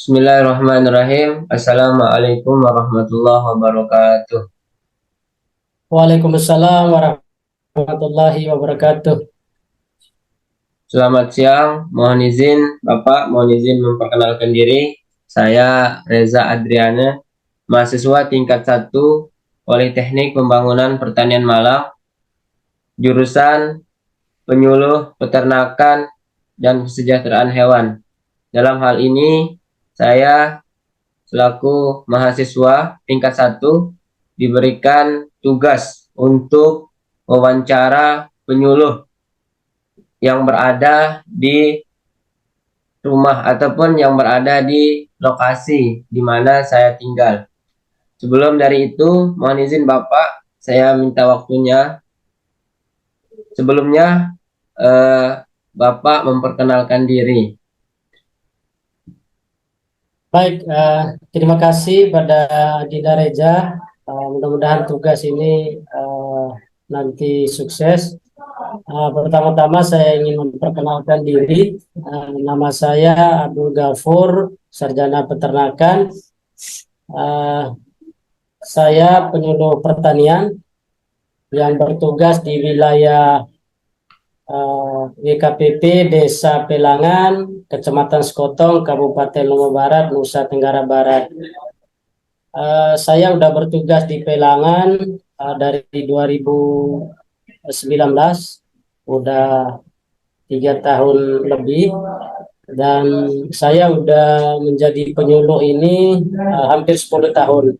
Bismillahirrahmanirrahim. Assalamualaikum warahmatullahi wabarakatuh. Waalaikumsalam warahmatullahi wabarakatuh. Selamat siang. Mohon izin, Bapak, mohon izin memperkenalkan diri. Saya Reza Adriana, mahasiswa tingkat 1 Politeknik Pembangunan Pertanian Malang, jurusan penyuluh peternakan dan kesejahteraan hewan. Dalam hal ini, saya selaku mahasiswa tingkat 1 diberikan tugas untuk wawancara penyuluh yang berada di rumah ataupun yang berada di lokasi di mana saya tinggal. Sebelum dari itu, mohon izin Bapak, saya minta waktunya. Sebelumnya, eh, Bapak memperkenalkan diri. Baik, terima kasih pada Dida Reza. Mudah-mudahan tugas ini nanti sukses. Pertama-tama saya ingin memperkenalkan diri. Nama saya Abdul Ghafur, sarjana peternakan. Eh, saya penyuluh pertanian yang bertugas di wilayah WKPP Desa Pelangan, Kecamatan Sekotong, Kabupaten Lombok Barat, Nusa Tenggara Barat. Saya sudah bertugas di Pelangan dari 2019, udah 3 tahun lebih, dan saya udah menjadi penyuluh ini hampir 10 tahun.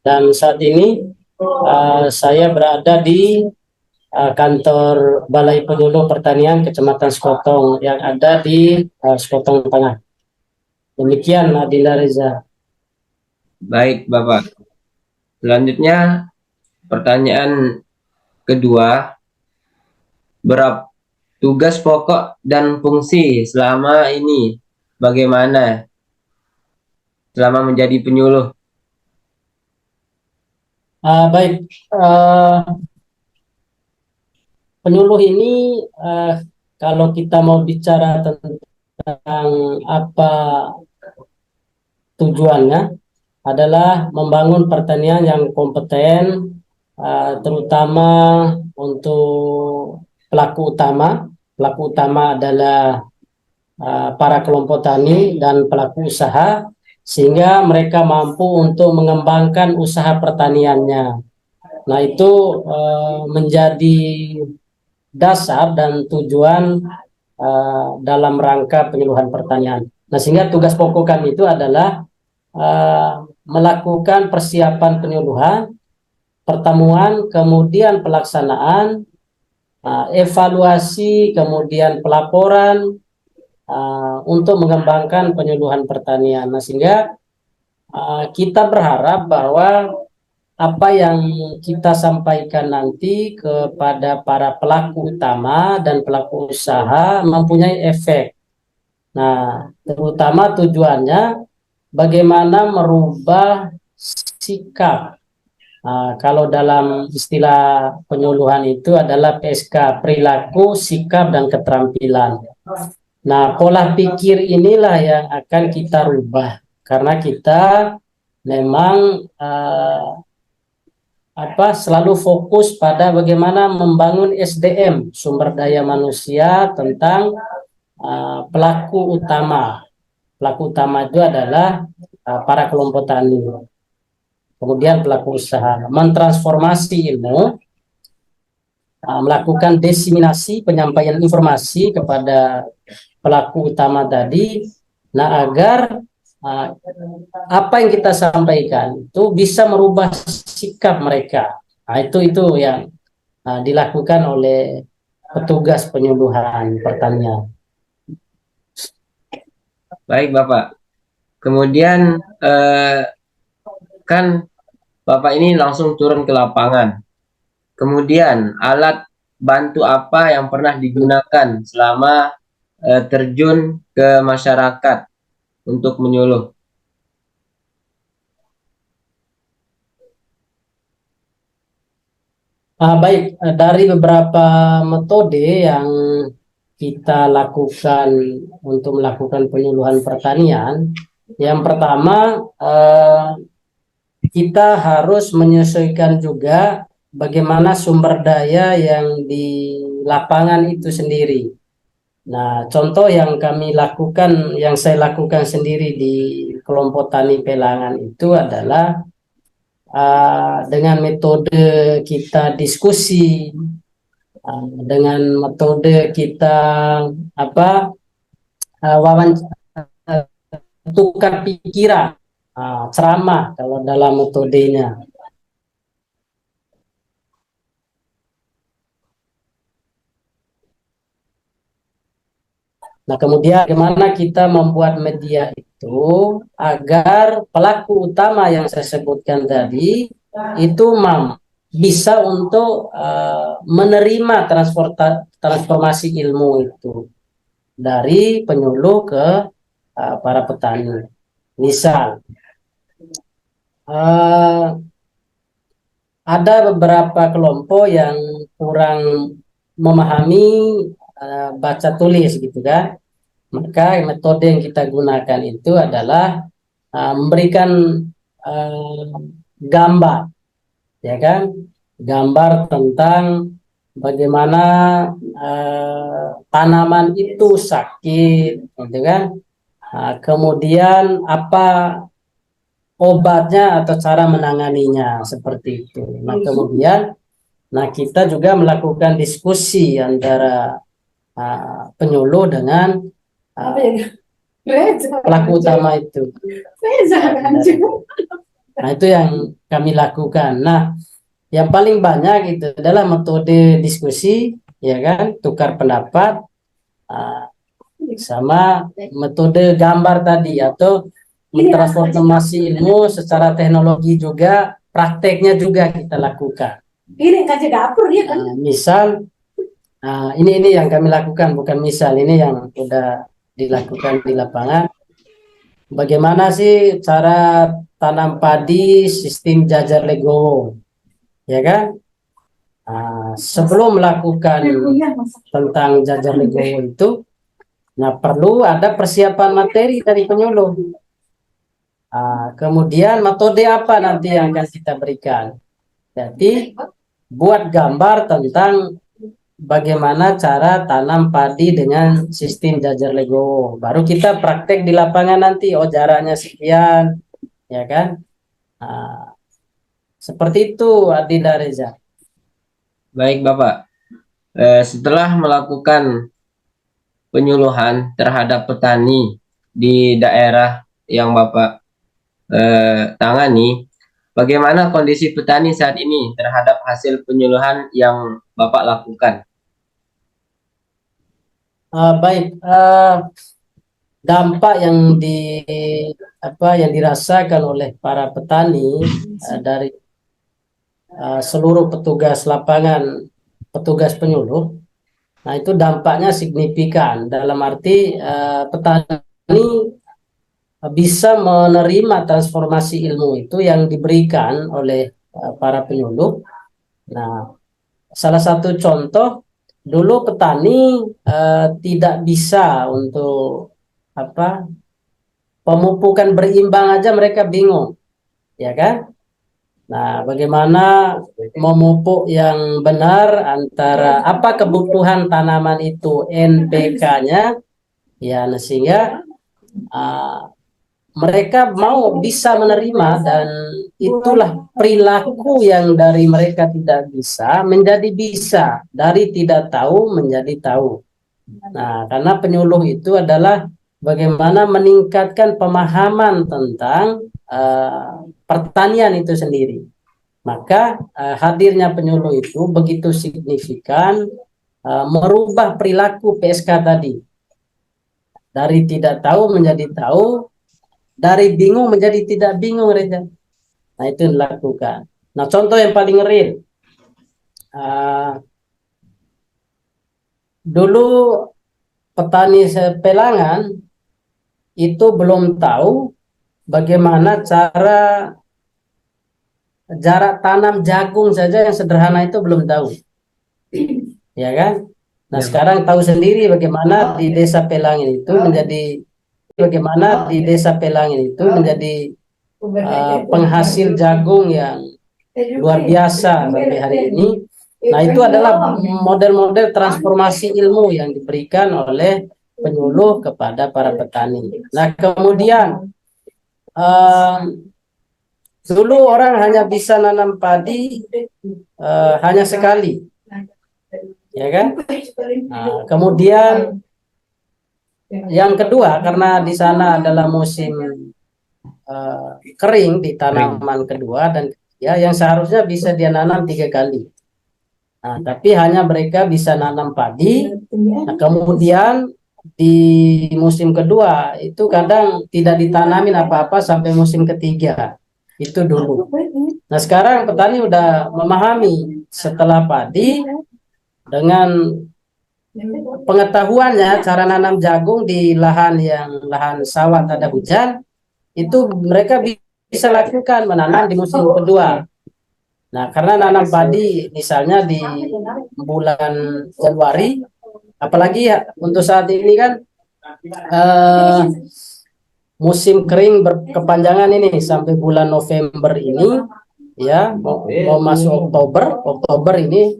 Dan saat ini saya berada di kantor Balai Penyuluh Pertanian Kecamatan Sekotong yang ada di Sekotong Tengah. Demikian Adinda Reza. Baik, Bapak. Selanjutnya, pertanyaan kedua, berapa tugas pokok dan fungsi selama ini bagaimana selama menjadi penyuluh? Baik, penyuluh ini kalau kita mau bicara tentang apa tujuannya adalah membangun pertanian yang kompeten, terutama untuk pelaku utama. Pelaku utama adalah para kelompok tani dan pelaku usaha, sehingga mereka mampu untuk mengembangkan usaha pertaniannya. Nah, itu menjadi dasar dan tujuan dalam rangka penyuluhan pertanian. Nah, sehingga tugas pokok kami itu adalah melakukan persiapan penyuluhan, pertemuan, kemudian pelaksanaan, evaluasi, kemudian pelaporan untuk mengembangkan penyuluhan pertanian. Nah, sehingga kita berharap bahwa apa yang kita sampaikan nanti kepada para pelaku utama dan pelaku usaha mempunyai efek. Nah, terutama tujuannya bagaimana merubah sikap. Kalau dalam istilah penyuluhan itu adalah PSK, perilaku, sikap, dan keterampilan. Nah, pola pikir inilah yang akan kita rubah karena kita memang selalu fokus pada bagaimana membangun SDM, sumber daya manusia, tentang pelaku utama. Pelaku utama itu adalah para kelompok tani. Kemudian pelaku usaha mentransformasi ilmu, melakukan diseminasi penyampaian informasi kepada pelaku utama tadi. Nah, agar apa yang kita sampaikan itu bisa merubah sikap mereka. Nah, itu yang dilakukan oleh petugas penyuluhan pertanian. Baik, Bapak. Kemudian kan Bapak ini langsung turun ke lapangan. Kemudian alat bantu apa yang pernah digunakan selama terjun ke masyarakat untuk menyuluh? Baik, dari beberapa metode yang kita lakukan untuk melakukan penyuluhan pertanian, yang pertama kita harus menyesuaikan juga bagaimana sumber daya yang di lapangan itu sendiri. Nah, contoh yang kami lakukan, yang saya lakukan sendiri di kelompok tani Pelangan itu adalah dengan metode kita diskusi, dengan metode kita apa tukar pikiran, ceramah kalau dalam metodenya. Nah, kemudian bagaimana kita membuat media itu agar pelaku utama yang saya sebutkan tadi itu bisa untuk menerima transformasi ilmu itu dari penyuluh ke para petani. Misal, ada beberapa kelompok yang kurang memahami baca tulis gitu kan. Maka metode yang kita gunakan itu adalah memberikan gambar, ya kan, gambar tentang bagaimana tanaman itu sakit, gitu kan. Kemudian apa obatnya atau cara menanganinya seperti itu. Nah, kemudian kita juga melakukan diskusi antara penyuluh dengan pelaku utama itu. Nah, itu yang kami lakukan. Nah, yang paling banyak itu adalah metode diskusi, ya kan, tukar pendapat, sama metode gambar tadi atau mentransformasi ilmu secara teknologi juga, prakteknya juga kita lakukan. Ini kasih dapur dia kan. Misal, ini yang kami lakukan, bukan misal, ini yang sudah dilakukan di lapangan. Bagaimana sih cara tanam padi sistem jajar legowo, ya kan? Sebelum melakukan tentang jajar legowo itu, perlu ada persiapan materi dari penyuluh. Kemudian metode apa nanti yang akan kita berikan? Jadi buat gambar tentang bagaimana cara tanam padi dengan sistem jajar legowo. Baru kita praktek di lapangan nanti, jaraknya sekian, ya kan? Seperti itu, Adinda Reza. Baik Bapak, setelah melakukan penyuluhan terhadap petani di daerah yang Bapak tangani, bagaimana kondisi petani saat ini terhadap hasil penyuluhan yang Bapak lakukan? Baik, dampak yang dirasakan oleh para petani dari seluruh petugas lapangan, petugas penyuluh, nah itu dampaknya signifikan, dalam arti petani bisa menerima transformasi ilmu itu yang diberikan oleh para penyuluh. Nah, salah satu contoh, dulu petani tidak bisa untuk pemupukan berimbang aja mereka bingung, ya kan? Nah, bagaimana memupuk yang benar antara apa kebutuhan tanaman itu, NPK-nya, ya, sehingga mereka mau bisa menerima, dan itulah perilaku yang dari mereka tidak bisa menjadi bisa, dari tidak tahu menjadi tahu. Nah, karena penyuluh itu adalah bagaimana meningkatkan pemahaman tentang pertanian itu sendiri. Maka hadirnya penyuluh itu begitu signifikan merubah perilaku PSK tadi. Dari tidak tahu menjadi tahu, dari bingung menjadi tidak bingung, Reza. Nah, itu dilakukan. Nah, contoh yang paling real, dulu petani Pelangan itu belum tahu bagaimana cara jarak tanam jagung saja yang sederhana itu belum tahu, ya kan? Nah, Ya, sekarang tahu sendiri bagaimana di Desa Pelangin itu menjadi penghasil jagung yang luar biasa sampai hari ini. Nah, itu adalah model-model transformasi ilmu yang diberikan oleh penyuluh kepada para petani. Nah, kemudian dulu orang hanya bisa nanam padi hanya sekali, ya kan? Nah, kemudian yang kedua, karena di sana adalah musim kering di tanaman kedua dan ya yang seharusnya bisa dia nanam 3 kali. Nah, tapi hanya mereka bisa nanam padi. Nah, kemudian di musim kedua itu kadang tidak ditanamin apa-apa sampai musim ketiga. Itu dulu. Nah, sekarang petani udah memahami setelah padi dengan pengetahuannya cara nanam jagung di lahan sawah tak ada hujan, itu mereka bisa lakukan menanam di musim kedua. Nah, karena nanam padi misalnya di bulan Januari, apalagi ya untuk saat ini kan eh, musim kering berkepanjangan ini sampai bulan November ini, ya mau masuk Oktober ini,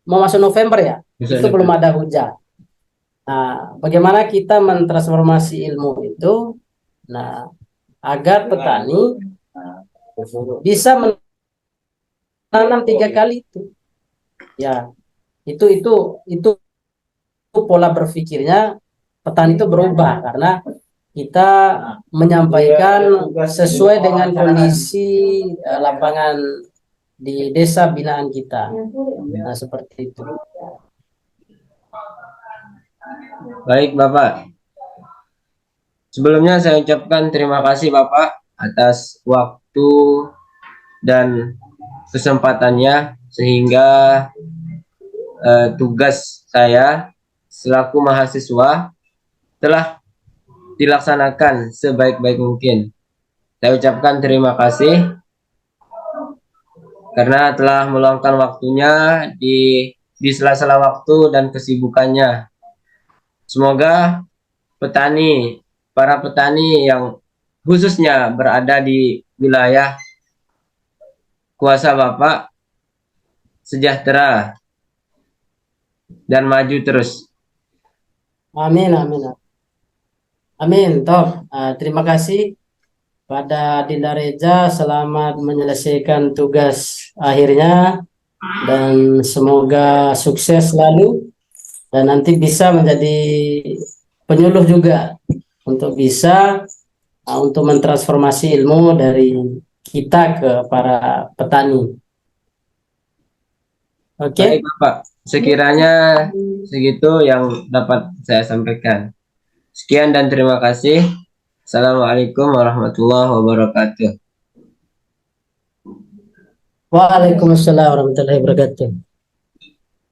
mau masuk November ya, itu belum ada hujan. Nah, bagaimana kita mentransformasi ilmu itu, nah agar petani bisa menanam 3 kali itu, ya itu pola berpikirnya petani itu berubah karena kita menyampaikan sesuai dengan kondisi lapangan di desa binaan kita. Nah, seperti itu. baik Bapak. Sebelumnya saya ucapkan terima kasih Bapak atas waktu dan kesempatannya sehingga tugas saya selaku mahasiswa telah dilaksanakan sebaik-baik mungkin. Saya ucapkan terima kasih karena telah meluangkan waktunya di sela-sela waktu dan kesibukannya. Semoga para petani yang khususnya berada di wilayah kuasa Bapak sejahtera dan maju terus. Amin, amin, amin. Toh, terima kasih pada Dinda Reja, selamat menyelesaikan tugas akhirnya dan semoga sukses selalu dan nanti bisa menjadi penyuluh juga untuk bisa untuk mentransformasi ilmu dari kita ke para petani. Oke. Baik Bapak, sekiranya segitu yang dapat saya sampaikan. Sekian dan terima kasih. Assalamualaikum warahmatullahi wabarakatuh. Waalaikumsalam warahmatullahi wabarakatuh.